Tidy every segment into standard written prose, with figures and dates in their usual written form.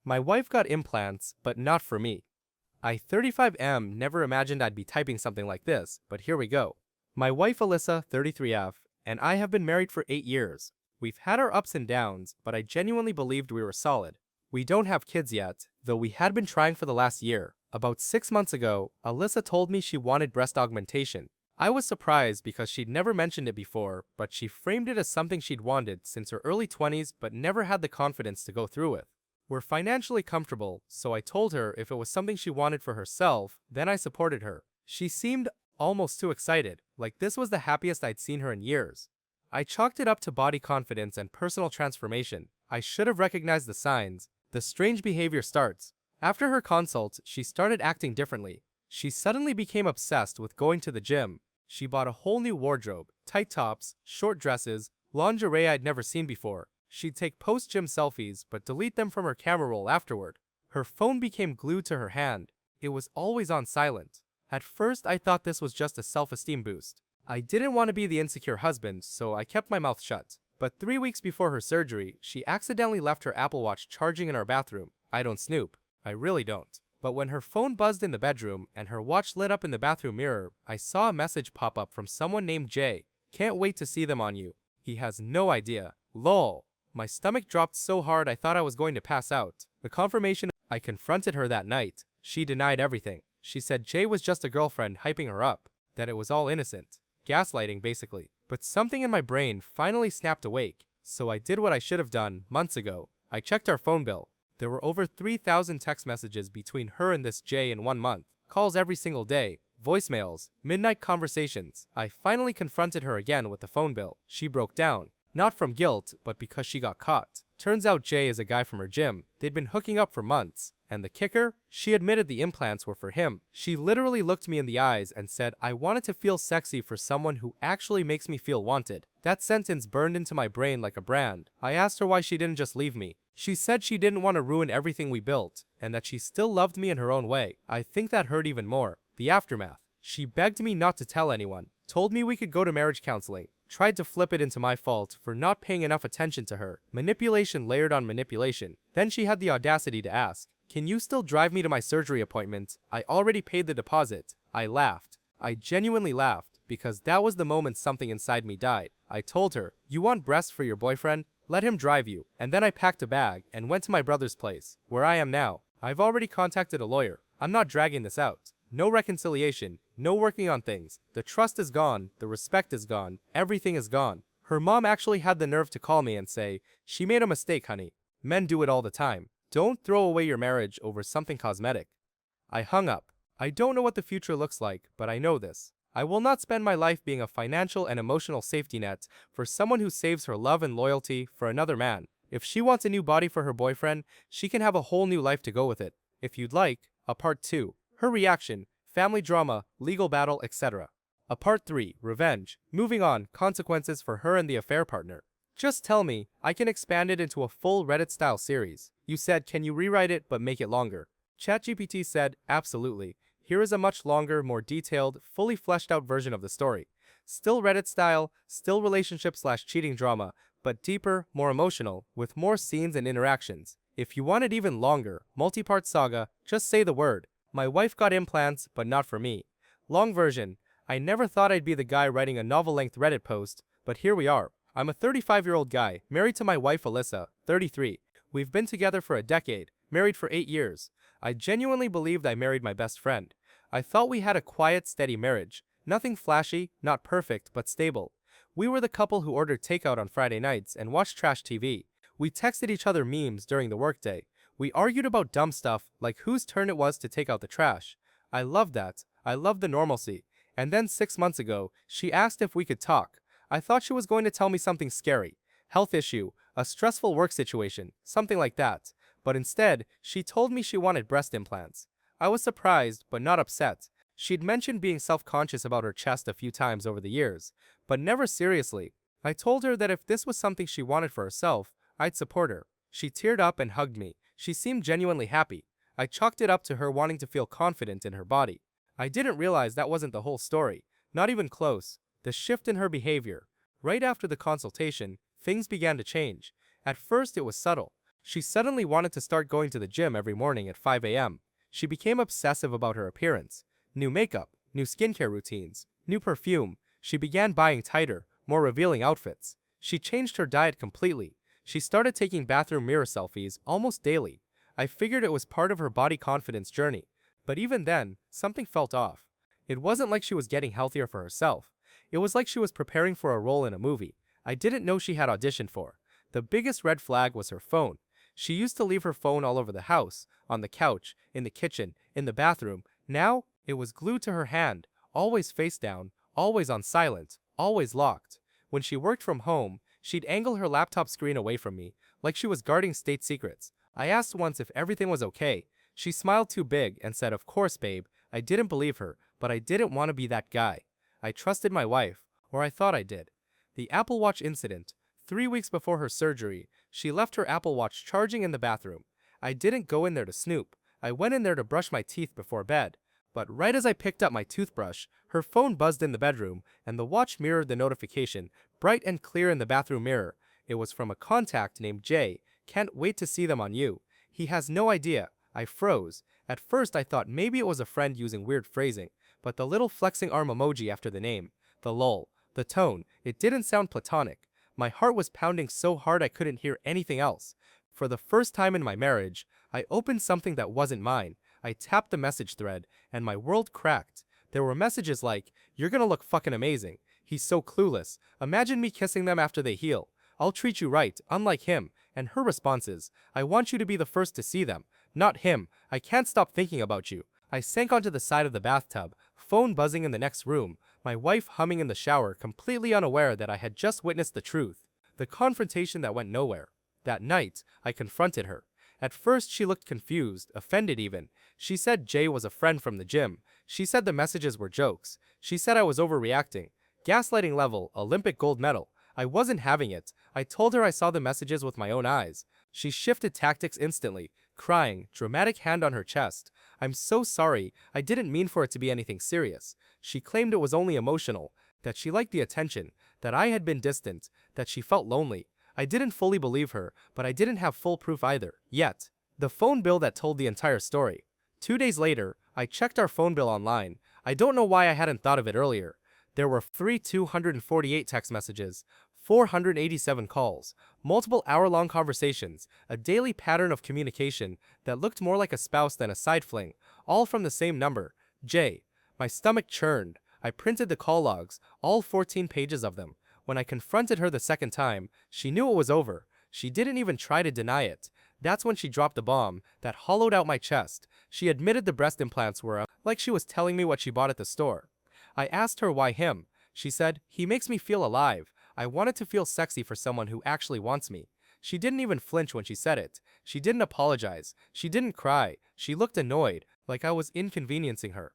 My wife got implants, but not for me. I 35M never imagined I'd be typing something like this, but here we go. My wife Alyssa, 33F, and I have been married for 8 years. We've had our ups and downs, but I genuinely believed we were solid. We don't have kids yet, though we had been trying for the last year. About 6 months ago, Alyssa told me she wanted breast augmentation. I was surprised because she'd never mentioned it before, but she framed it as something she'd wanted since her early 20s but never had the confidence to go through with. We're financially comfortable, so I told her if it was something she wanted for herself, then I supported her. She seemed almost too excited, like this was the happiest I'd seen her in years. I chalked it up to body confidence and personal transformation. I should have recognized the signs. The strange behavior starts. After her consult, she started acting differently. She suddenly became obsessed with going to the gym. She bought a whole new wardrobe, tight tops, short dresses, lingerie I'd never seen before. She'd take post-gym selfies but delete them from her camera roll afterward. Her phone became glued to her hand. It was always on silent. At first I thought this was just a self-esteem boost. I didn't want to be the insecure husband, so I kept my mouth shut. But 3 weeks before her surgery, she accidentally left her Apple Watch charging in our bathroom. I don't snoop. I really don't. But when her phone buzzed in the bedroom and her watch lit up in the bathroom mirror, I saw a message pop up from someone named Jay. Can't wait to see them on you. He has no idea. Lol. My stomach dropped so hard I thought I was going to pass out. The confirmation. I confronted her that night. She denied everything. She said Jay was just a girlfriend hyping her up. That it was all innocent. Gaslighting, basically. But something in my brain finally snapped awake. So I did what I should have done months ago. I checked our phone bill. There were over 3,000 text messages between her and this Jay in 1 month. Calls every single day. Voicemails. Midnight conversations. I finally confronted her again with the phone bill. She broke down. Not from guilt, but because she got caught. Turns out Jay is a guy from her gym. They'd been hooking up for months. And the kicker? She admitted the implants were for him. She literally looked me in the eyes and said, I wanted to feel sexy for someone who actually makes me feel wanted. That sentence burned into my brain like a brand. I asked her why she didn't just leave me. She said she didn't want to ruin everything we built, and that she still loved me in her own way. I think that hurt even more. The aftermath. She begged me not to tell anyone. Told me we could go to marriage counseling. Tried to flip it into my fault for not paying enough attention to her. Manipulation layered on manipulation. Then she had the audacity to ask, can you still drive me to my surgery appointment? I already paid the deposit. I laughed. I genuinely laughed, because that was the moment something inside me died. I told her, you want breasts for your boyfriend? Let him drive you. And then I packed a bag and went to my brother's place, where I am now. I've already contacted a lawyer. I'm not dragging this out. No reconciliation, no working on things. The trust is gone, the respect is gone, everything is gone. Her mom actually had the nerve to call me and say, she made a mistake, honey. Men do it all the time. Don't throw away your marriage over something cosmetic. I hung up. I don't know what the future looks like, but I know this. I will not spend my life being a financial and emotional safety net for someone who saves her love and loyalty for another man. If she wants a new body for her boyfriend, she can have a whole new life to go with it. If you'd like, a part 2. Her reaction, family drama, legal battle, etc. A part 3, revenge. Moving on, consequences for her and the affair partner. Just tell me, I can expand it into a full Reddit-style series. You said, can you rewrite it but make it longer? ChatGPT said, absolutely. Here is a much longer, more detailed, fully fleshed out version of the story. Still Reddit style, still relationship/cheating drama, but deeper, more emotional, with more scenes and interactions. If you want it even longer, multi-part saga, just say the word. My wife got implants, but not for me. Long version. I never thought I'd be the guy writing a novel-length Reddit post, but here we are. I'm a 35-year-old guy, married to my wife Alyssa, 33. We've been together for a decade, married for 8 years. I genuinely believed I married my best friend. I thought we had a quiet, steady marriage. Nothing flashy, not perfect, but stable. We were the couple who ordered takeout on Friday nights and watched trash TV. We texted each other memes during the workday. We argued about dumb stuff, like whose turn it was to take out the trash. I loved that. I loved the normalcy. And then 6 months ago, she asked if we could talk. I thought she was going to tell me something scary. Health issue, a stressful work situation, something like that. But instead, she told me she wanted breast implants. I was surprised, but not upset. She'd mentioned being self-conscious about her chest a few times over the years, but never seriously. I told her that if this was something she wanted for herself, I'd support her. She teared up and hugged me. She seemed genuinely happy. I chalked it up to her wanting to feel confident in her body. I didn't realize that wasn't the whole story. Not even close. The shift in her behavior. Right after the consultation, things began to change. At first it was subtle. She suddenly wanted to start going to the gym every morning at 5 a.m. She became obsessive about her appearance. New makeup, new skincare routines, new perfume. She began buying tighter, more revealing outfits. She changed her diet completely. She started taking bathroom mirror selfies almost daily. I figured it was part of her body confidence journey. But even then, something felt off. It wasn't like she was getting healthier for herself. It was like she was preparing for a role in a movie I didn't know she had auditioned for. The biggest red flag was her phone. She used to leave her phone all over the house, on the couch, in the kitchen, in the bathroom. Now, it was glued to her hand, always face down, always on silent, always locked. When she worked from home, she'd angle her laptop screen away from me, like she was guarding state secrets. I asked once if everything was okay. She smiled too big and said, "Of course, babe." I didn't believe her, but I didn't want to be that guy. I trusted my wife, or I thought I did. The Apple Watch incident. 3 weeks before her surgery, she left her Apple Watch charging in the bathroom. I didn't go in there to snoop. I went in there to brush my teeth before bed. But right as I picked up my toothbrush, her phone buzzed in the bedroom, and the watch mirrored the notification, bright and clear in the bathroom mirror. It was from a contact named Jay. "Can't wait to see them on you." He has no idea. I froze. At first I thought maybe it was a friend using weird phrasing, but the little flexing arm emoji after the name, the lol, the tone, it didn't sound platonic. My heart was pounding so hard I couldn't hear anything else. For the first time in my marriage, I opened something that wasn't mine. I tapped the message thread, and my world cracked. There were messages like, "You're gonna look fucking amazing. He's so clueless. Imagine me kissing them after they heal. I'll treat you right, unlike him." And her responses, "I want you to be the first to see them. Not him. I can't stop thinking about you." I sank onto the side of the bathtub, phone buzzing in the next room, my wife humming in the shower, completely unaware that I had just witnessed the truth. The confrontation that went nowhere. That night, I confronted her. At first, she looked confused, offended even. She said Jay was a friend from the gym. She said the messages were jokes. She said I was overreacting. Gaslighting level, Olympic gold medal. I wasn't having it. I told her I saw the messages with my own eyes. She shifted tactics instantly, crying, dramatic hand on her chest. "I'm so sorry. I didn't mean for it to be anything serious." She claimed it was only emotional, that she liked the attention, that I had been distant, that she felt lonely. I didn't fully believe her, but I didn't have full proof either, yet. The phone bill that told the entire story. 2 days later, I checked our phone bill online. I don't know why I hadn't thought of it earlier. There were 248 text messages, 487 calls, multiple hour-long conversations, a daily pattern of communication that looked more like a spouse than a side fling, all from the same number, J. My stomach churned. I printed the call logs, all 14 pages of them. When I confronted her the second time, she knew it was over. She didn't even try to deny it. That's when she dropped the bomb that hollowed out my chest. She admitted the breast implants were like she was telling me what she bought at the store. I asked her why him. She said, "He makes me feel alive. I wanted to feel sexy for someone who actually wants me." She didn't even flinch when she said it. She didn't apologize. She didn't cry. She looked annoyed, like I was inconveniencing her.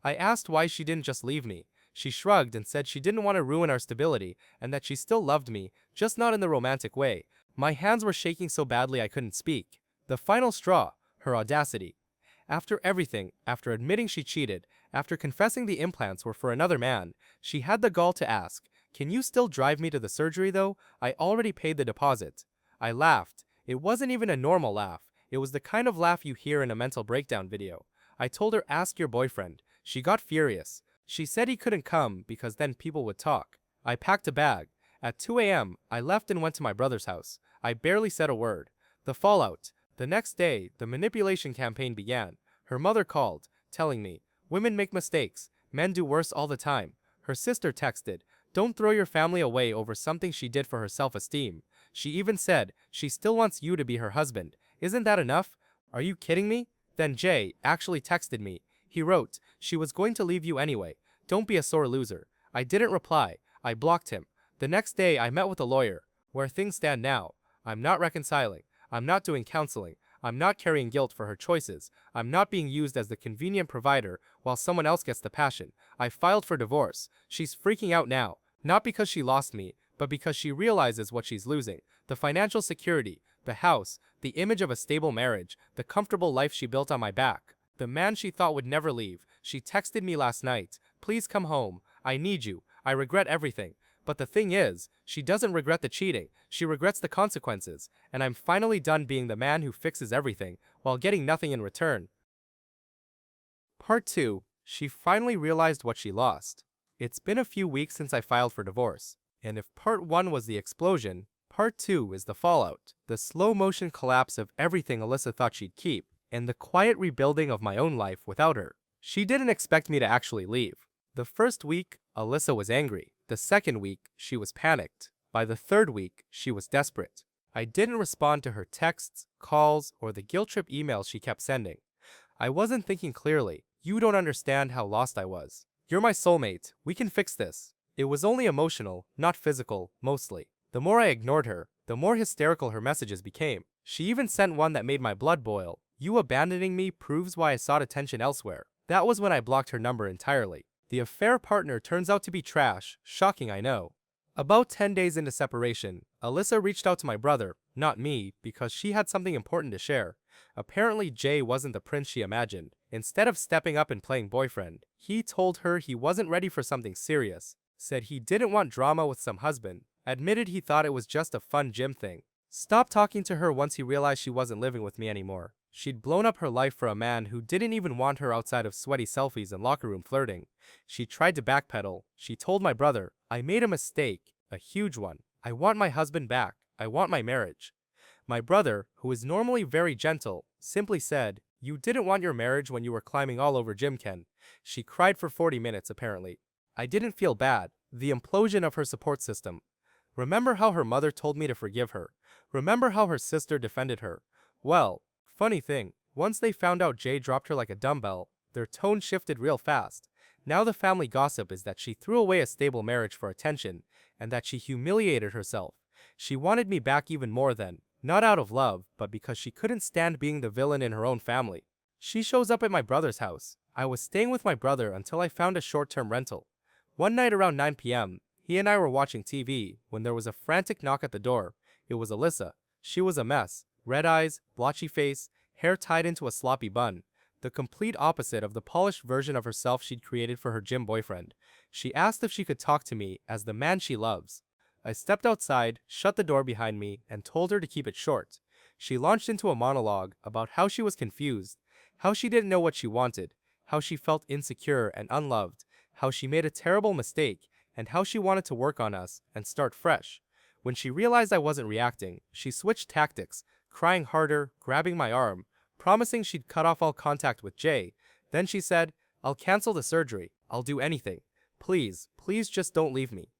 I asked why she didn't just leave me. She shrugged and said she didn't want to ruin our stability and that she still loved me, just not in the romantic way. My hands were shaking so badly I couldn't speak. The final straw, her audacity. After everything, after admitting she cheated, after confessing the implants were for another man, she had the gall to ask, "Can you still drive me to the surgery though? I already paid the deposit." I laughed. It wasn't even a normal laugh. It was the kind of laugh you hear in a mental breakdown video. I told her, "Ask your boyfriend." She got furious. She said he couldn't come because then people would talk. I packed a bag. At 2 a.m., I left and went to my brother's house. I barely said a word. The fallout. The next day, the manipulation campaign began. Her mother called, telling me, "Women make mistakes. Men do worse all the time." Her sister texted, "Don't throw your family away over something she did for her self-esteem." She even said, "She still wants you to be her husband. Isn't that enough? Are you kidding me?" Then Jay actually texted me. He wrote, "She was going to leave you anyway. Don't be a sore loser." I didn't reply. I blocked him. The next day, I met with a lawyer. Where things stand now, I'm not reconciling. I'm not doing counseling. I'm not carrying guilt for her choices. I'm not being used as the convenient provider while someone else gets the passion. I filed for divorce. She's freaking out now. Not because she lost me, but because she realizes what she's losing. The financial security, the house, the image of a stable marriage, the comfortable life she built on my back. The man she thought would never leave. She texted me last night, "Please come home. I need you. I regret everything." But the thing is, she doesn't regret the cheating, she regrets the consequences, and I'm finally done being the man who fixes everything, while getting nothing in return. Part 2. She finally realized what she lost. It's been a few weeks since I filed for divorce, and if Part 1 was the explosion, Part 2 is the fallout, the slow-motion collapse of everything Alyssa thought she'd keep, and the quiet rebuilding of my own life without her. She didn't expect me to actually leave. The first week, Alyssa was angry. The second week, she was panicked. By the third week, she was desperate. I didn't respond to her texts, calls, or the guilt trip emails she kept sending. I wasn't thinking clearly. You don't understand how lost I was. You're my soulmate. We can fix this. It was only emotional, not physical, mostly. The more I ignored her, the more hysterical her messages became. She even sent one that made my blood boil. You abandoning me proves why I sought attention elsewhere. That was when I blocked her number entirely. The affair partner turns out to be trash. Shocking, I know. About 10 days into separation, Alyssa reached out to my brother, not me, because she had something important to share. Apparently Jay wasn't the prince she imagined. Instead of stepping up and playing boyfriend, he told her he wasn't ready for something serious, said he didn't want drama with some husband, admitted he thought it was just a fun gym thing. Stopped talking to her once he realized she wasn't living with me anymore. She'd blown up her life for a man who didn't even want her outside of sweaty selfies and locker room flirting. She tried to backpedal. She told my brother, I made a mistake, a huge one. I want my husband back. I want my marriage. My brother, who is normally very gentle, simply said, you didn't want your marriage when you were climbing all over Jim Ken. She cried for 40 minutes apparently. I didn't feel bad. The implosion of her support system. Remember how her mother told me to forgive her. Remember how her sister defended her. Well, funny thing, once they found out Jay dropped her like a dumbbell, their tone shifted real fast. Now the family gossip is that she threw away a stable marriage for attention, and that she humiliated herself. She wanted me back even more then, not out of love, but because she couldn't stand being the villain in her own family. She shows up at my brother's house. I was staying with my brother until I found a short-term rental. One night around 9 p.m., he and I were watching TV when there was a frantic knock at the door. It was Alyssa. She was a mess. Red eyes, blotchy face, hair tied into a sloppy bun. The complete opposite of the polished version of herself she'd created for her gym boyfriend. She asked if she could talk to me as the man she loves. I stepped outside, shut the door behind me, and told her to keep it short. She launched into a monologue about how she was confused, how she didn't know what she wanted, how she felt insecure and unloved, how she made a terrible mistake, and how she wanted to work on us and start fresh. When she realized I wasn't reacting, she switched tactics, crying harder, grabbing my arm, promising she'd cut off all contact with Jay. Then she said, I'll cancel the surgery. I'll do anything. Please, please just don't leave me.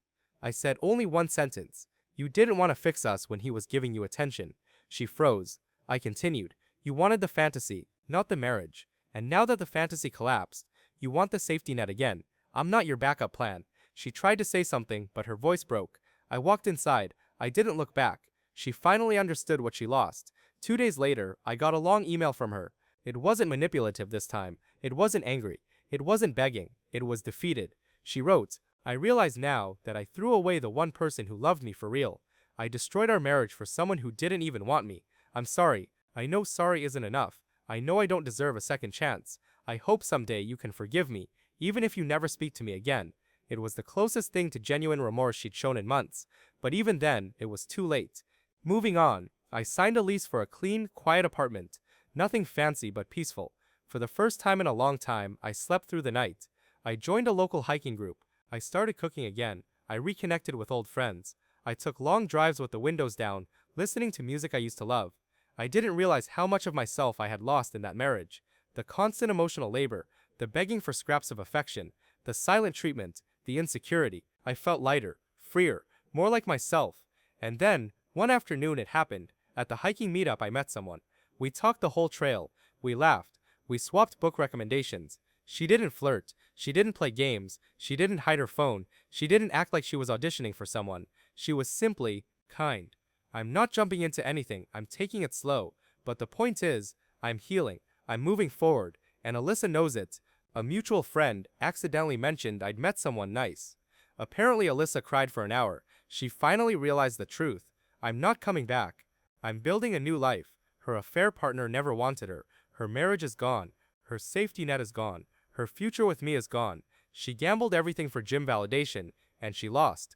I said only one sentence. You didn't want to fix us when he was giving you attention. She froze. I continued. You wanted the fantasy, not the marriage. And now that the fantasy collapsed, you want the safety net again. I'm not your backup plan. She tried to say something, but her voice broke. I walked inside. I didn't look back. She finally understood what she lost. 2 days later, I got a long email from her. It wasn't manipulative this time. It wasn't angry. It wasn't begging. It was defeated. She wrote, I realize now that I threw away the one person who loved me for real. I destroyed our marriage for someone who didn't even want me. I'm sorry. I know sorry isn't enough. I know I don't deserve a second chance. I hope someday you can forgive me, even if you never speak to me again. It was the closest thing to genuine remorse she'd shown in months. But even then, it was too late. Moving on, I signed a lease for a clean, quiet apartment. Nothing fancy but peaceful. For the first time in a long time, I slept through the night. I joined a local hiking group. I started cooking again. I reconnected with old friends. I took long drives with the windows down, listening to music I used to love. I didn't realize how much of myself I had lost in that marriage. The constant emotional labor, the begging for scraps of affection, the silent treatment, the insecurity. I felt lighter, freer, more like myself. And then, one afternoon it happened. At the hiking meetup I met someone. We talked the whole trail. We laughed. We swapped book recommendations. She didn't flirt. She didn't play games. She didn't hide her phone. She didn't act like she was auditioning for someone. She was simply kind. I'm not jumping into anything. I'm taking it slow. But the point is, I'm healing. I'm moving forward. And Alyssa knows it. A mutual friend accidentally mentioned I'd met someone nice. Apparently Alyssa cried for an hour. She finally realized the truth. I'm not coming back. I'm building a new life. Her affair partner never wanted her. Her marriage is gone. Her safety net is gone. Her future with me is gone. She gambled everything for gym validation, and she lost.